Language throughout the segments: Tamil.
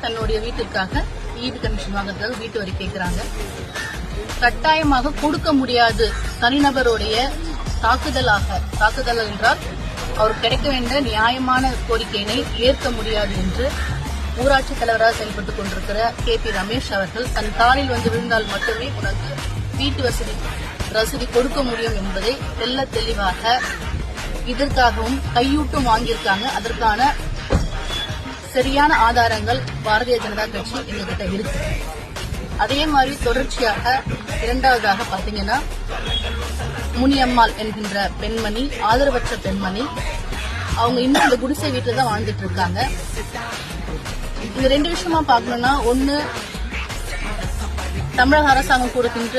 தன்னுடைய வீட்டிற்காக ஈபி கமிஷன் வாங்குறதுக்காக வீட்டு வரி கேட்கிறாங்க. கட்டாயமாக கொடுக்க முடியாது. தனிநபருடைய தாக்குதல் என்றால் அவர் கிடைக்க வேண்டிய நியாயமான கோரிக்கையினை ஏற்க முடியாது என்று ஊராட்சி தலைவராக செயல்பட்டுக் கொண்டிருக்கிற KP ரமேஷ் அவர்கள் தன் காலில் வந்து விழுந்தால் மட்டுமே உனக்கு வீட்டு ரசீது கொடுக்க முடியும் என்பதை தெல்ல தெளிவாக இதற்காகவும் கையூட்டும் வாங்கியிருக்காங்க. அதற்கான சரியான ஆதாரங்கள் பாரதிய ஜனதா கட்சி எங்ககிட்ட இருக்கு. அதே மாதிரி தொடர்ச்சியாக இரண்டாவதாக பாத்தீங்கன்னா முனியம்மாள் என்கின்ற பெண்மணி, ஆதரவற்ற பெண்மணி, அவங்க இன்னும் இந்த குடிசை வீட்டில் தான் வாழ்ந்துட்டு இருக்காங்க. இந்த ரெண்டு விஷயமா பார்க்கணும்னா, ஒன்னு தமிழக அரசாங்கம் கொடுக்கின்ற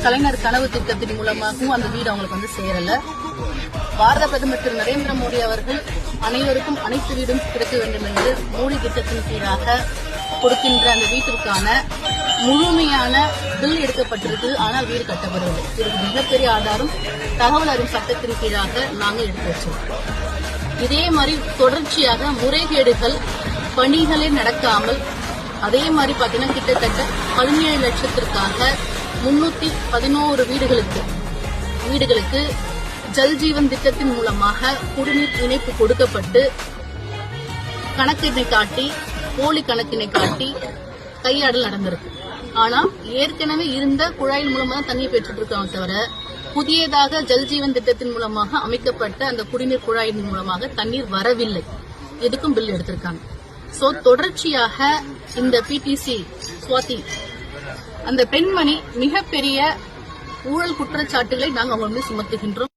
கலைஞர் கனவு திட்டத்தின் மூலமாகவும் அந்த வீடு அவங்களுக்கு வந்து சேரல. பாரத பிரதமர் திரு நரேந்திர மோடி அவர்கள் அனைவருக்கும் அனைத்து வீடும் கிடைக்க வேண்டும் என்று மோடி திட்டத்தின் கீழாக கொடுக்கின்ற அந்த வீட்டிற்கான முழுமையான பில் எடுக்கப்பட்டிருக்கு. ஆனால் வீடு கட்டப்படவில்லை. இதற்கு மிகப்பெரிய ஆதாரம் தகவல் அறியும் சட்டத்தின் கீழாக நாங்கள் எடுத்து வச்சோம். இதே மாதிரி தொடர்ச்சியாக முறைகேடுகள் பணிகளே நடக்காமல், அதே மாதிரி பாத்தீங்கன்னா கிட்டத்தட்ட 17 லட்சத்திற்காக 311 வீடுகளுக்கு ஜல்ஜீவன் திட்டத்தின் மூலமாக குடிநீர் இணைப்பு கொடுக்கப்பட்டு கணக்கினை காட்டி, போலி கணக்கினை காட்டி கையாடல் நடந்திருக்கு. ஆனா ஏற்கனவே இருந்த குழாயின் மூலமா தான் தண்ணீர் பெற்றுட்டு இருக்காங்க தவிர, புதியதாக ஜல்ஜீவன் திட்டத்தின் மூலமாக அமைக்கப்பட்ட அந்த குடிநீர் குழாயின் மூலமாக தண்ணீர் வரவில்லை. எதுக்கும் பில் எடுத்திருக்காங்க. சோ தொடர்ச்சியாக இந்த PTC சுவாதி அந்த பெண்மணி மிகப்பெரிய ஊழல் குற்றச்சாட்டுகளை நாங்கள் அவங்க சுமத்துகின்றோம்.